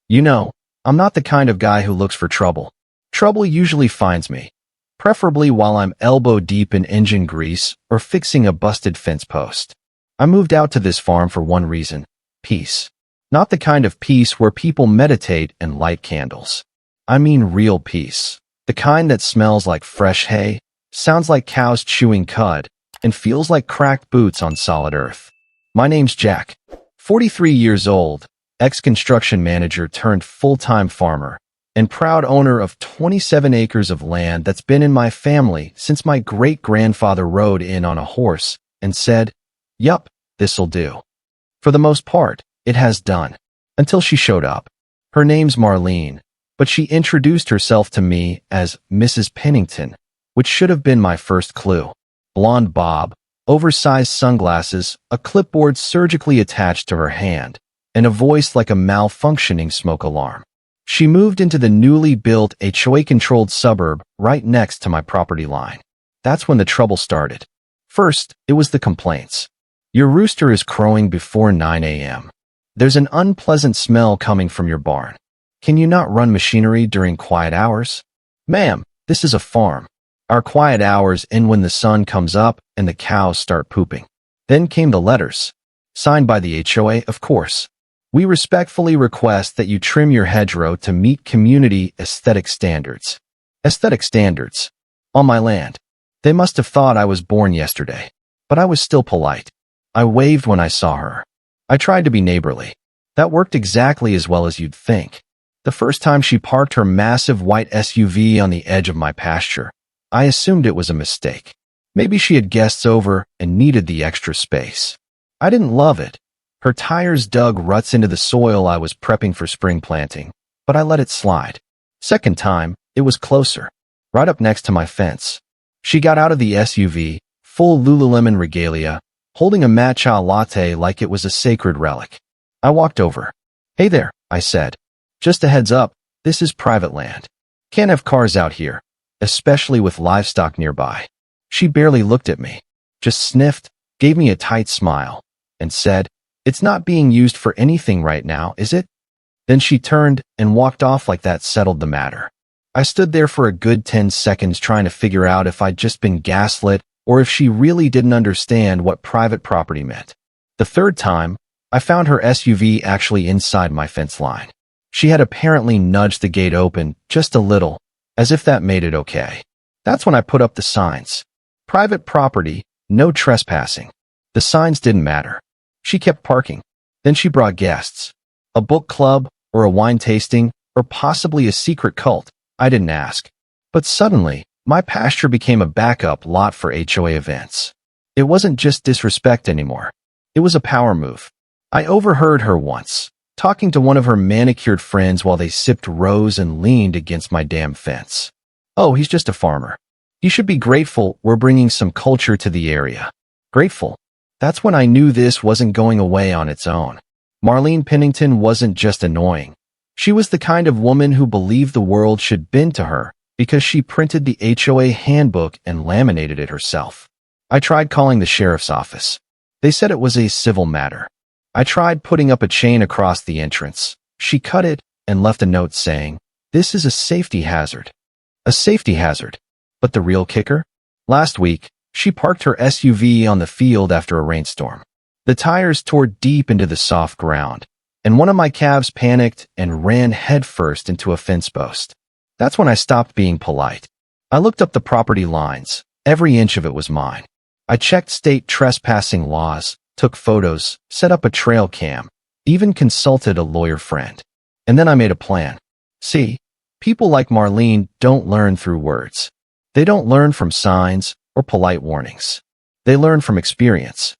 You know, I'm not the kind of guy who looks for trouble. Trouble usually finds me, preferably while I'm elbow deep in engine grease or fixing a busted fence post. I moved out to this farm for one reason: peace. Not the kind of peace where people meditate and light candles. I mean real peace. The kind that smells like fresh hay, sounds like cows chewing cud, and feels like cracked boots on solid earth. My name's Jack, 43 years old, ex-construction manager turned full-time farmer, and proud owner of 27 acres of land that's been in my family since my great-grandfather rode in on a horse and said, "Yup, this'll do." For the most part, it has done, until she showed up. Her name's Marlene, but she introduced herself to me as Mrs. Pennington, which should have been my first clue. Blonde bob, oversized sunglasses, a clipboard surgically attached to her hand, and a voice like a malfunctioning smoke alarm. She moved into the newly built HOA-controlled suburb right next to my property line. That's when the trouble started. First, it was the complaints. Your rooster is crowing before 9 a.m. There's an unpleasant smell coming from your barn. Can you not run machinery during quiet hours? Ma'am, this is a farm. Our quiet hours end when the sun comes up and the cows start pooping. Then came the letters. Signed by the HOA, of course. We respectfully request that you trim your hedgerow to meet community aesthetic standards. Aesthetic standards. On my land. They must have thought I was born yesterday. But I was still polite. I waved when I saw her. I tried to be neighborly. That worked exactly as well as you'd think. The first time she parked her massive white SUV on the edge of my pasture, I assumed it was a mistake. Maybe she had guests over and needed the extra space. I didn't love it. Her tires dug ruts into the soil I was prepping for spring planting, but I let it slide. Second time, it was closer, right up next to my fence. She got out of the SUV, full Lululemon regalia, holding a matcha latte like it was a sacred relic. I walked over. "Hey there," I said. "Just a heads up, this is private land. Can't have cars out here, especially with livestock nearby." She barely looked at me, just sniffed, gave me a tight smile, and said, "It's not being used for anything right now, is it?" Then she turned and walked off like that settled the matter. I stood there for a good 10 seconds trying to figure out if I'd just been gaslit or if she really didn't understand what private property meant. The third time, I found her SUV actually inside my fence line. She had apparently nudged the gate open just a little, as if that made it okay. That's when I put up the signs. Private property, no trespassing. The signs didn't matter. She kept parking. Then she brought guests. A book club, or a wine tasting, or possibly a secret cult. I didn't ask. But suddenly, my pasture became a backup lot for HOA events. It wasn't just disrespect anymore. It was a power move. I overheard her once, talking to one of her manicured friends while they sipped rose and leaned against my damn fence. "Oh, he's just a farmer. You should be grateful we're bringing some culture to the area." Grateful. That's when I knew this wasn't going away on its own. Marlene Pennington wasn't just annoying. She was the kind of woman who believed the world should bend to her because she printed the HOA handbook and laminated it herself. I tried calling the sheriff's office. They said it was a civil matter. I tried putting up a chain across the entrance. She cut it and left a note saying, "This is a safety hazard." A safety hazard. But the real kicker? Last week, she parked her SUV on the field after a rainstorm. The tires tore deep into the soft ground, and one of my calves panicked and ran headfirst into a fence post. That's when I stopped being polite. I looked up the property lines. Every inch of it was mine. I checked state trespassing laws, took photos, set up a trail cam, even consulted a lawyer friend. And then I made a plan. See, people like Marlene don't learn through words. They don't learn from signs or polite warnings. They learn from experience.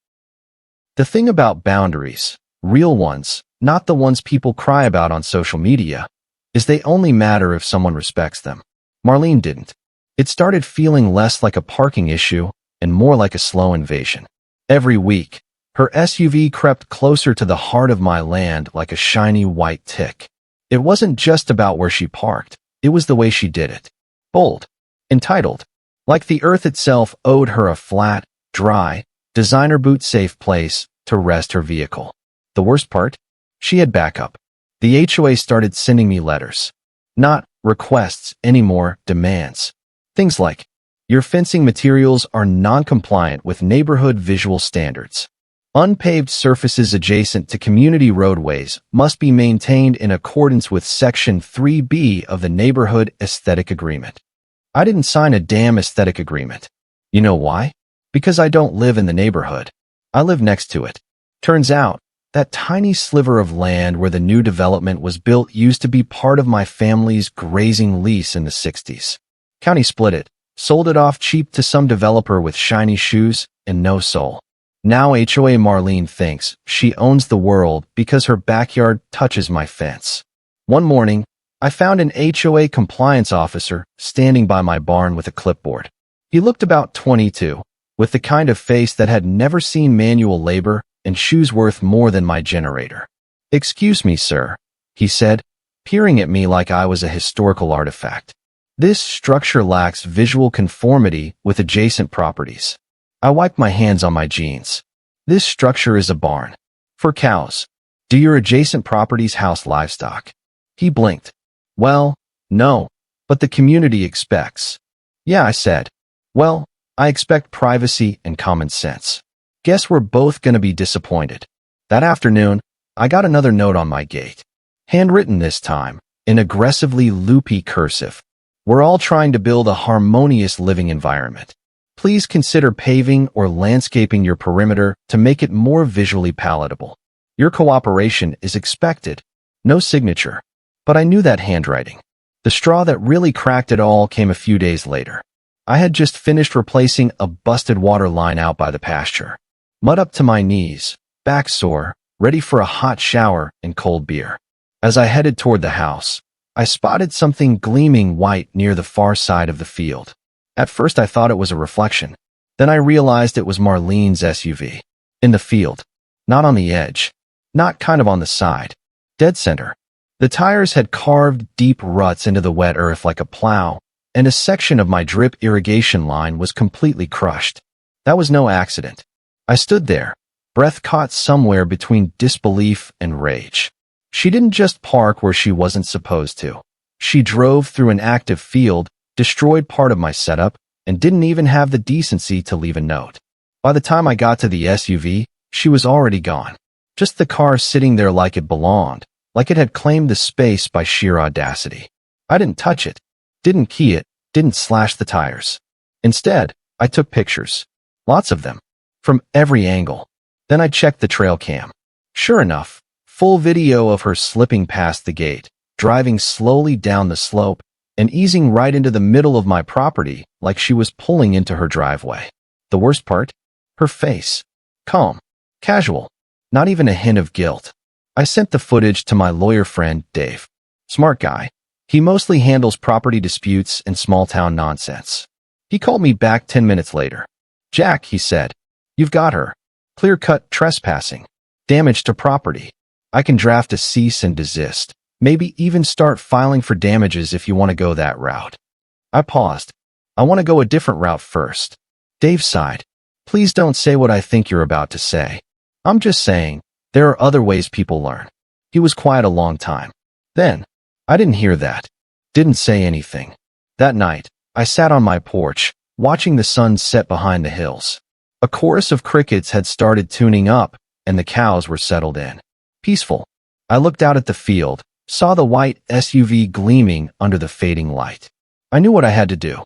The thing about boundaries, real ones, not the ones people cry about on social media, is they only matter if someone respects them. Marlene didn't. It started feeling less like a parking issue and more like a slow invasion. Every week, her SUV crept closer to the heart of my land like a shiny white tick. It wasn't just about where she parked. It was the way she did it. Bold. Entitled. Like the earth itself owed her a flat, dry, designer boot-safe place to rest her vehicle. The worst part? She had backup. The HOA started sending me letters. Not requests anymore, demands. Things like, your fencing materials are non-compliant with neighborhood visual standards. Unpaved surfaces adjacent to community roadways must be maintained in accordance with Section 3B of the Neighborhood Aesthetic Agreement. I didn't sign a damn aesthetic agreement. You know why? Because I don't live in the neighborhood. I live next to it. Turns out, that tiny sliver of land where the new development was built used to be part of my family's grazing lease in the 60s. County split it, sold it off cheap to some developer with shiny shoes and no soul. Now HOA Marlene thinks she owns the world because her backyard touches my fence. One morning, I found an HOA compliance officer standing by my barn with a clipboard. He looked about 22, with the kind of face that had never seen manual labor and shoes worth more than my generator. "Excuse me, sir," he said, peering at me like I was a historical artifact. "This structure lacks visual conformity with adjacent properties." I wiped my hands on my jeans. "This structure is a barn. For cows. Do your adjacent properties house livestock?" He blinked. "Well, no, but the community expects." "Yeah," I said. "Well, I expect privacy and common sense." Guess we're both gonna be disappointed. That afternoon, I got another note on my gate. Handwritten this time, in aggressively loopy cursive. "We're all trying to build a harmonious living environment. Please consider paving or landscaping your perimeter to make it more visually palatable. Your cooperation is expected." No signature. But I knew that handwriting. The straw that really cracked it all came a few days later. I had just finished replacing a busted water line out by the pasture. Mud up to my knees, back sore, ready for a hot shower and cold beer. As I headed toward the house, I spotted something gleaming white near the far side of the field. At first I thought it was a reflection. Then I realized it was Marlene's SUV. In the field. Not on the edge. Not kind of on the side. Dead center. The tires had carved deep ruts into the wet earth like a plow, and a section of my drip irrigation line was completely crushed. That was no accident. I stood there, breath caught somewhere between disbelief and rage. She didn't just park where she wasn't supposed to. She drove through an active field, destroyed part of my setup, and didn't even have the decency to leave a note. By the time I got to the SUV, she was already gone. Just the car sitting there like it belonged, like it had claimed the space by sheer audacity. I didn't touch it, didn't key it, didn't slash the tires. Instead, I took pictures. Lots of them. From every angle. Then I checked the trail cam. Sure enough, full video of her slipping past the gate, driving slowly down the slope, and easing right into the middle of my property like she was pulling into her driveway. The worst part? Her face. Calm. Casual. Not even a hint of guilt. I sent the footage to my lawyer friend, Dave. Smart guy. He mostly handles property disputes and small-town nonsense. He called me back 10 minutes later. "Jack," he said, "you've got her. Clear-cut trespassing. Damage to property. I can draft a cease and desist. Maybe even start filing for damages if you want to go that route." I paused. "I want to go a different route first." Dave sighed. "Please don't say what I think you're about to say. I'm just saying, there are other ways people learn." He was quiet a long time. Then, I didn't hear that. Didn't say anything. That night, I sat on my porch, watching the sun set behind the hills. A chorus of crickets had started tuning up, and the cows were settled in. Peaceful. I looked out at the field, saw the white SUV gleaming under the fading light. I knew what I had to do.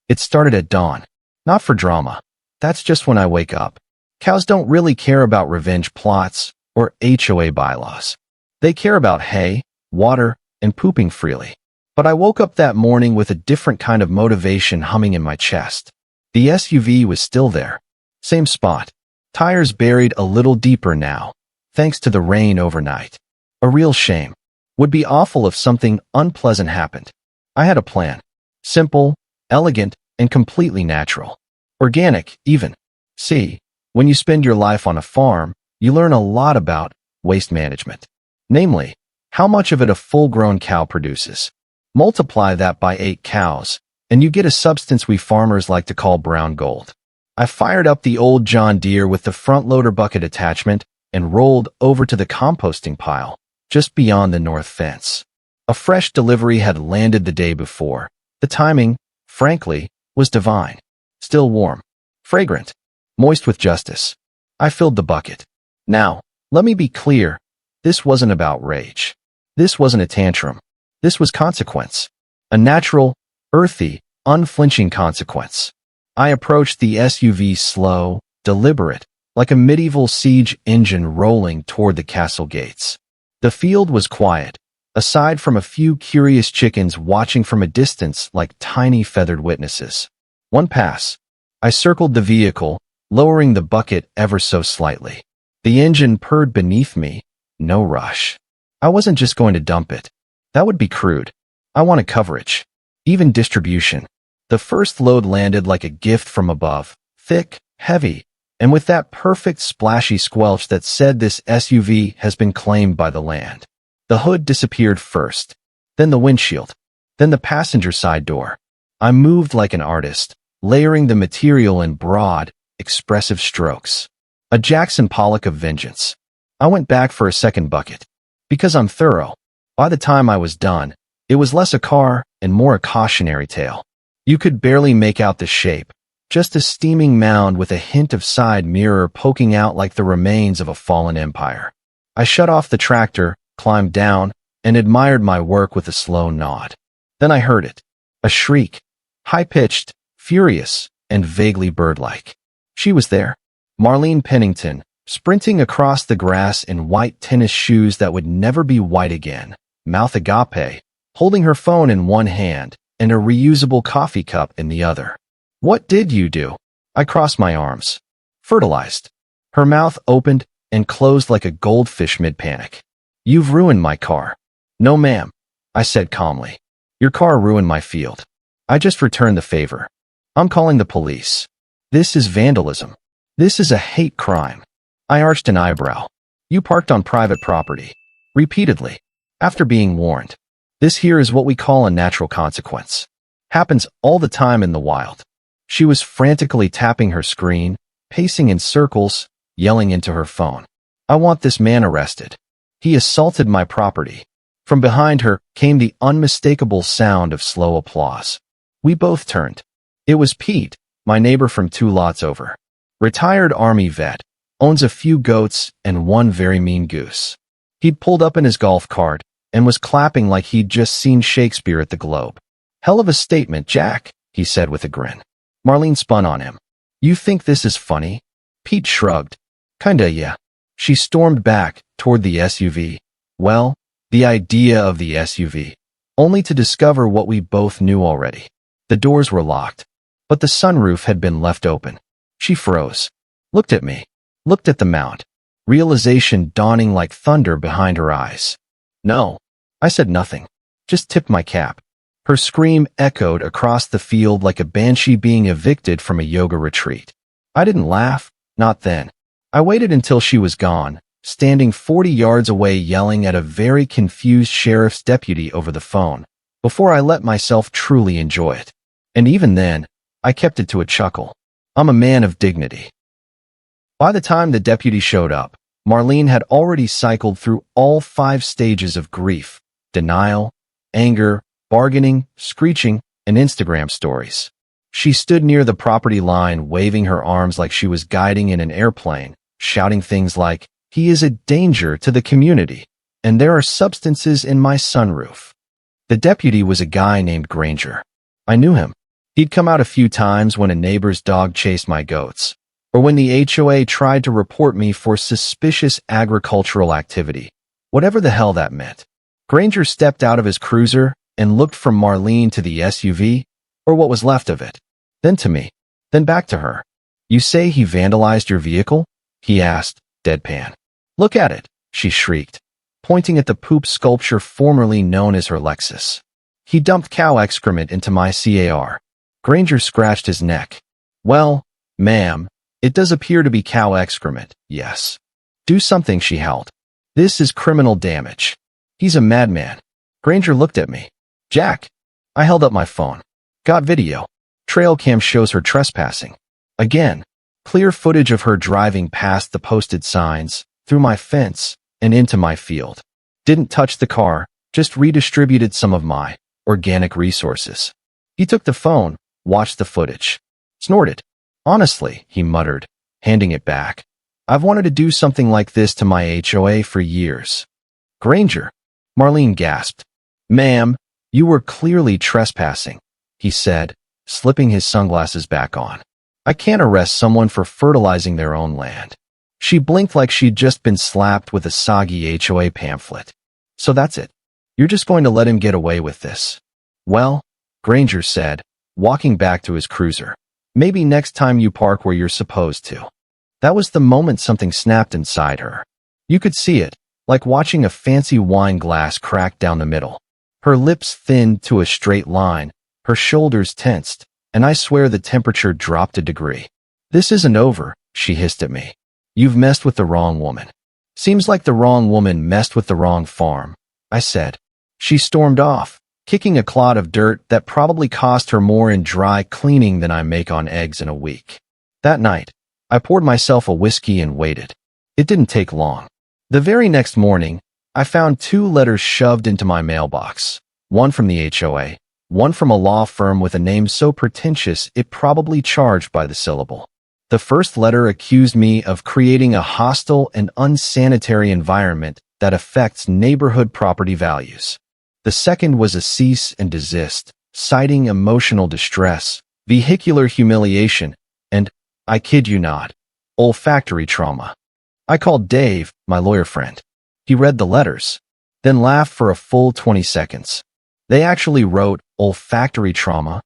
It started at dawn. Not for drama. That's just when I wake up. Cows don't really care about revenge plots or HOA bylaws. They care about hay, water, and pooping freely. But I woke up that morning with a different kind of motivation humming in my chest. The SUV was still there. Same spot. Tires buried a little deeper now, thanks to the rain overnight. A real shame. Would be awful if something unpleasant happened. I had a plan. Simple, elegant, and completely natural. Organic, even. See, when you spend your life on a farm, you learn a lot about waste management. Namely, how much of it a full-grown cow produces. Multiply that by 8 cows, and you get a substance we farmers like to call brown gold. I fired up the old John Deere with the front loader bucket attachment and rolled over to the composting pile, just beyond the north fence. A fresh delivery had landed the day before. The timing, frankly, was divine. Still warm, fragrant, moist with justice. I filled the bucket. Now, let me be clear. This wasn't about rage. This wasn't a tantrum. This was consequence. A natural, earthy, unflinching consequence. I approached the SUV slow, deliberate, like a medieval siege engine rolling toward the castle gates. The field was quiet, aside from a few curious chickens watching from a distance like tiny feathered witnesses. One pass. I circled the vehicle, lowering the bucket ever so slightly. The engine purred beneath me. No rush. I wasn't just going to dump it. That would be crude. I wanted coverage. Even distribution. The first load landed like a gift from above. Thick, heavy, and with that perfect splashy squelch that said this SUV has been claimed by the land. The hood disappeared first, then the windshield, then the passenger side door. I moved like an artist, layering the material in broad, expressive strokes. A Jackson Pollock of vengeance. I went back for a second bucket. Because I'm thorough. By the time I was done, it was less a car and more a cautionary tale. You could barely make out the shape, just a steaming mound with a hint of side mirror poking out like the remains of a fallen empire. I shut off the tractor, climbed down, and admired my work with a slow nod. Then I heard it. A shriek. High-pitched, furious, and vaguely bird-like. She was there. Marlene Pennington, sprinting across the grass in white tennis shoes that would never be white again, mouth agape, holding her phone in one hand and a reusable coffee cup in the other. What did you do? I crossed my arms. Fertilized. Her mouth opened and closed like a goldfish mid-panic. You've ruined my car. No, ma'am, I said calmly. Your car ruined my field. I just returned the favor. I'm calling the police. This is vandalism. This is a hate crime. I arched an eyebrow. You parked on private property. Repeatedly. After being warned. This here is what we call a natural consequence. Happens all the time in the wild. She was frantically tapping her screen, pacing in circles, yelling into her phone. I want this man arrested. He assaulted my property. From behind her came the unmistakable sound of slow applause. We both turned. It was Pete, my neighbor from 2 lots over. Retired Army vet, owns a few goats and one very mean goose. He'd pulled up in his golf cart and was clapping like he'd just seen Shakespeare at the Globe. Hell of a statement, Jack, he said with a grin. Marlene spun on him. You think this is funny? Pete shrugged. Kinda, yeah. She stormed back toward the SUV. Well, the idea of the SUV. Only to discover what we both knew already. The doors were locked, but the sunroof had been left open. She froze. Looked at me. Looked at the mount. Realization dawning like thunder behind her eyes. No. I said nothing. Just tipped my cap. Her scream echoed across the field like a banshee being evicted from a yoga retreat. I didn't laugh, not then. I waited until she was gone, standing 40 yards away yelling at a very confused sheriff's deputy over the phone, before I let myself truly enjoy it. And even then, I kept it to a chuckle. I'm a man of dignity. By the time the deputy showed up, Marlene had already cycled through all 5 stages of grief, denial, anger, bargaining, screeching, and Instagram stories. She stood near the property line waving her arms like she was guiding in an airplane, shouting things like, "He is a danger to the community, and there are substances in my sunroof." The deputy was a guy named Granger. I knew him. He'd come out a few times when a neighbor's dog chased my goats, or when the HOA tried to report me for suspicious agricultural activity, whatever the hell that meant. Granger stepped out of his cruiser and looked from Marlene to the SUV, or what was left of it, then to me, then back to her. You say he vandalized your vehicle? He asked, deadpan. Look at it, she shrieked, pointing at the poop sculpture formerly known as her Lexus. He dumped cow excrement into my car. Granger scratched his neck. Well, ma'am, it does appear to be cow excrement, yes. Do something, she howled. This is criminal damage. He's a madman. Granger looked at me. Jack. I held up my phone. Got video. Trail cam shows her trespassing. Again, clear footage of her driving past the posted signs, through my fence, and into my field. Didn't touch the car, just redistributed some of my organic resources. He took the phone, watched the footage, snorted. Honestly, he muttered, handing it back. I've wanted to do something like this to my HOA for years. Granger, Marlene gasped. Ma'am, you were clearly trespassing, he said, slipping his sunglasses back on. I can't arrest someone for fertilizing their own land. She blinked like she'd just been slapped with a soggy HOA pamphlet. So that's it. You're just going to let him get away with this. Well, Granger said, walking back to his cruiser. Maybe next time you park where you're supposed to. That was the moment something snapped inside her. You could see it, like watching a fancy wine glass crack down the middle. Her lips thinned to a straight line, her shoulders tensed, and I swear the temperature dropped a degree. This isn't over, she hissed at me. You've messed with the wrong woman. Seems like the wrong woman messed with the wrong farm, I said. She stormed off, kicking a clod of dirt that probably cost her more in dry cleaning than I make on eggs in a week. That night, I poured myself a whiskey and waited. It didn't take long. The very next morning, I found 2 letters shoved into my mailbox, one from the HOA, one from a law firm with a name so pretentious it probably charged by the syllable. The first letter accused me of creating a hostile and unsanitary environment that affects neighborhood property values. The second was a cease and desist, citing emotional distress, vehicular humiliation, and, I kid you not, olfactory trauma. I called Dave, my lawyer friend. He read the letters, then laughed for a full 20 seconds. They actually wrote olfactory trauma?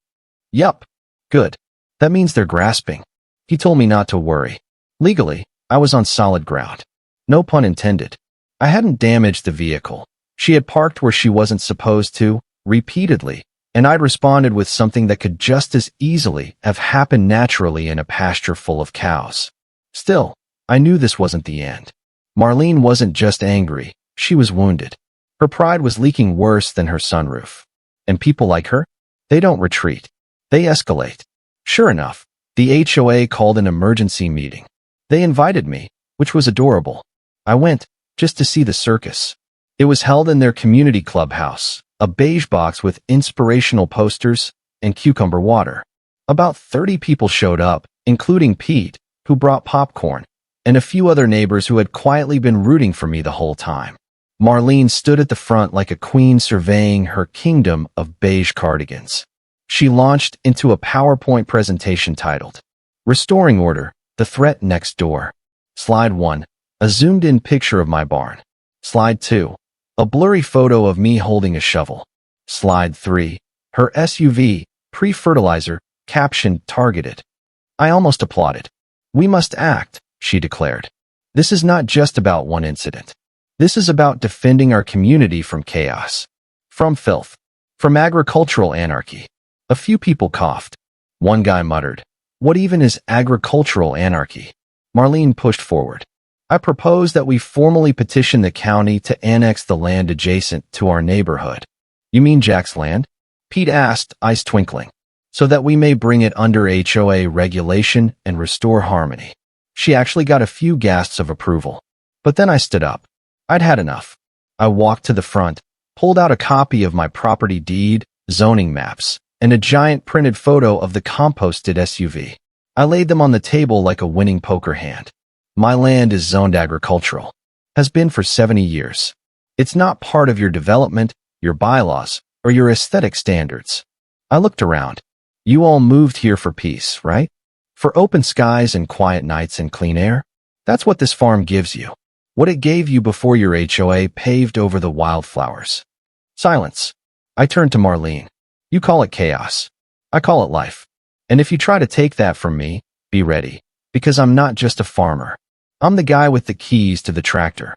Yup. Good. That means they're grasping. He told me not to worry. Legally, I was on solid ground. No pun intended. I hadn't damaged the vehicle. She had parked where she wasn't supposed to, repeatedly, and I'd responded with something that could just as easily have happened naturally in a pasture full of cows. Still, I knew this wasn't the end. Marlene wasn't just angry, she was wounded. Her pride was leaking worse than her sunroof. And people like her? They don't retreat. They escalate. Sure enough, the HOA called an emergency meeting. They invited me, which was adorable. I went, just to see the circus. It was held in their community clubhouse, a beige box with inspirational posters and cucumber water. About 30 people showed up, including Pete, who brought popcorn, and a few other neighbors who had quietly been rooting for me the whole time. Marlene stood at the front like a queen surveying her kingdom of beige cardigans. She launched into a PowerPoint presentation titled, Restoring Order, The Threat Next Door. Slide 1, a zoomed-in picture of my barn. Slide 2, a blurry photo of me holding a shovel. Slide 3, her SUV, pre-fertilizer, caption targeted. I almost applauded. We must act, she declared. This is not just about one incident. This is about defending our community from chaos, from filth, from agricultural anarchy. A few people coughed. One guy muttered, "What even is agricultural anarchy?" Marlene pushed forward. I propose that we formally petition the county to annex the land adjacent to our neighborhood. You mean Jack's land? Pete asked, eyes twinkling. So that we may bring it under HOA regulation and restore harmony. She actually got a few gasps of approval. But then I stood up. I'd had enough. I walked to the front, pulled out a copy of my property deed, zoning maps, and a giant printed photo of the composted SUV. I laid them on the table like a winning poker hand. My land is zoned agricultural. Has been for 70 years. It's not part of your development, your bylaws, or your aesthetic standards. I looked around. You all moved here for peace, right? For open skies and quiet nights and clean air? That's what this farm gives you. What it gave you before your HOA paved over the wildflowers. Silence. I turned to Marlene. You call it chaos. I call it life. And if you try to take that from me, be ready. Because I'm not just a farmer. I'm the guy with the keys to the tractor.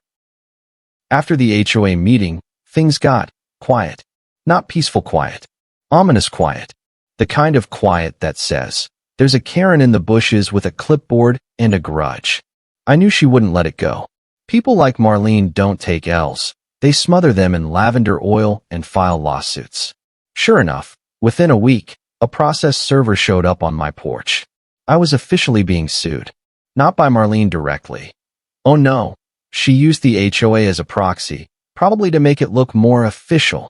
After the HOA meeting, things got quiet. Not peaceful quiet. Ominous quiet. The kind of quiet that says, there's a Karen in the bushes with a clipboard and a grudge. I knew she wouldn't let it go. People like Marlene don't take L's. They smother them in lavender oil and file lawsuits. Sure enough, within a week, a process server showed up on my porch. I was officially being sued. Not by Marlene directly. Oh no, she used the HOA as a proxy, probably to make it look more official.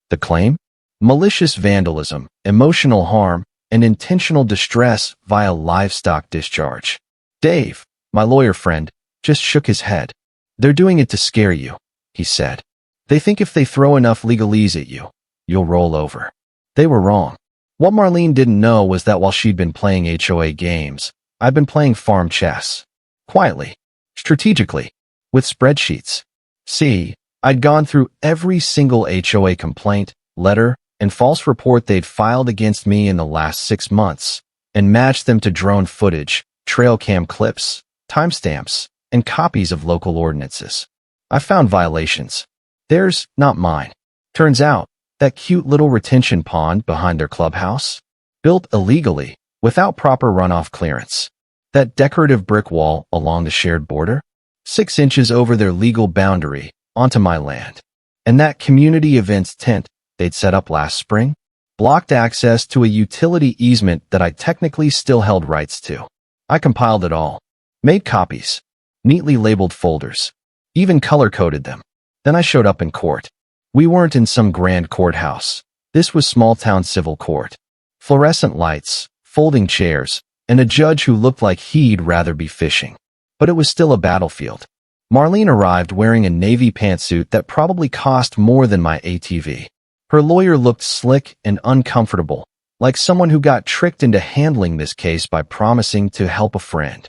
The claim? Malicious vandalism, emotional harm, and intentional distress via livestock discharge. Dave, my lawyer friend, just shook his head. They're doing it to scare you, he said. They think if they throw enough legalese at you, you'll roll over. They were wrong. What Marlene didn't know was that while she'd been playing HOA games, I'd been playing farm chess. Quietly, strategically, with spreadsheets. See, I'd gone through every single HOA complaint, letter, and false report they'd filed against me in the last 6 months, and matched them to drone footage, trail cam clips, timestamps, and copies of local ordinances. I found violations. Theirs, not mine. Turns out, that cute little retention pond behind their clubhouse? Built illegally, without proper runoff clearance. That decorative brick wall along the shared border? 6 inches over their legal boundary, onto my land. And that community events tent they'd set up last spring? Blocked access to a utility easement that I technically still held rights to. I compiled it all. Made copies. Neatly labeled folders. Even color-coded them. Then I showed up in court. We weren't in some grand courthouse. This was small-town civil court. Fluorescent lights, folding chairs, and a judge who looked like he'd rather be fishing. But it was still a battlefield. Marlene arrived wearing a navy pantsuit that probably cost more than my ATV. Her lawyer looked slick and uncomfortable, like someone who got tricked into handling this case by promising to help a friend.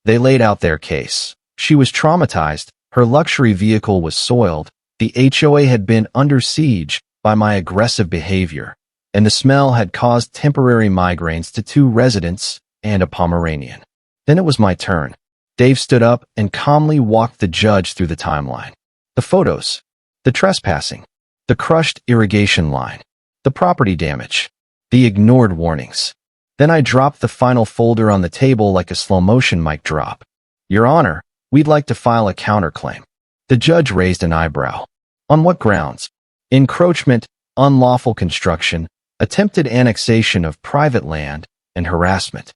They laid out their case. She was traumatized, her luxury vehicle was soiled, the HOA had been under siege by my aggressive behavior, and the smell had caused temporary migraines to 2 residents and a Pomeranian. Then it was my turn. Dave stood up and calmly walked the judge through the timeline. The photos, the trespassing, the crushed irrigation line, the property damage, the ignored warnings. Then I dropped the final folder on the table like a slow-motion mic drop. Your Honor, we'd like to file a counterclaim. The judge raised an eyebrow. On what grounds? Encroachment, unlawful construction, attempted annexation of private land, and harassment.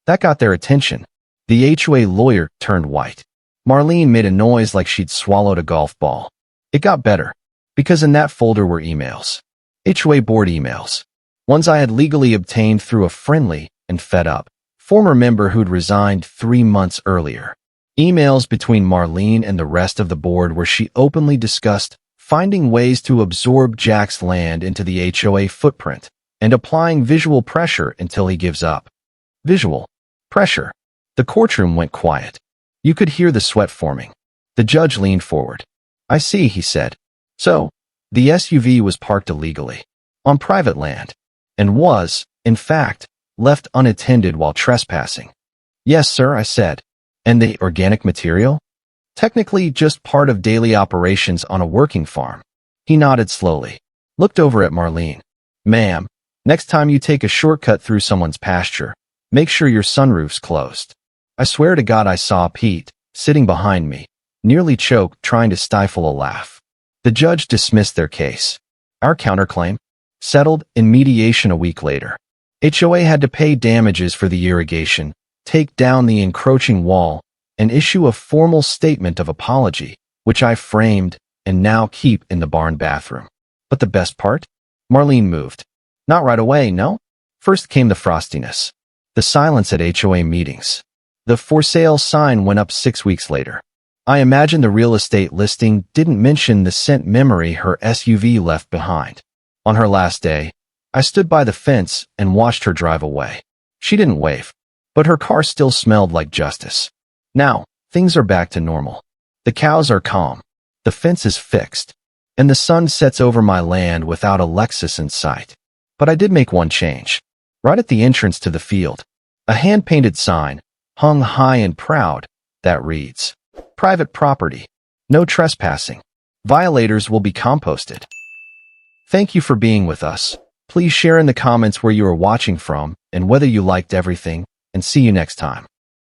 That got their attention. The HOA lawyer turned white. Marlene made a noise like she'd swallowed a golf ball. It got better, because in that folder were emails. HOA board emails. Ones I had legally obtained through a friendly and fed up former member who'd resigned 3 months earlier. Emails between Marlene and the rest of the board where she openly discussed finding ways to absorb Jack's land into the HOA footprint and applying visual pressure until he gives up. Visual pressure. The courtroom went quiet. You could hear the sweat forming. The judge leaned forward. I see, he said. So, the SUV was parked illegally, on private land, and was, in fact, left unattended while trespassing. Yes, sir, I said. And the organic material? Technically just part of daily operations on a working farm. He nodded slowly, looked over at Marlene. Ma'am, next time you take a shortcut through someone's pasture, make sure your sunroof's closed. I swear to God I saw Pete, sitting behind me, nearly choked trying to stifle a laugh. The judge dismissed their case. Our counterclaim? Settled in mediation a week later. HOA had to pay damages for the irrigation, take down the encroaching wall, and issue a formal statement of apology, which I framed and now keep in the barn bathroom. But the best part? Marlene moved. Not right away, no? First came the frostiness. The silence at HOA meetings. The for sale sign went up 6 weeks later. I imagine the real estate listing didn't mention the scent memory her SUV left behind. On her last day, I stood by the fence and watched her drive away. She didn't wave, but her car still smelled like justice. Now, things are back to normal. The cows are calm, the fence is fixed, and the sun sets over my land without a Lexus in sight. But I did make one change. Right at the entrance to the field, a hand-painted sign, hung high and proud, that reads, Private property. No trespassing. Violators will be composted. Thank you for being with us. Please share in the comments where you are watching from and whether you liked everything, and see you next time.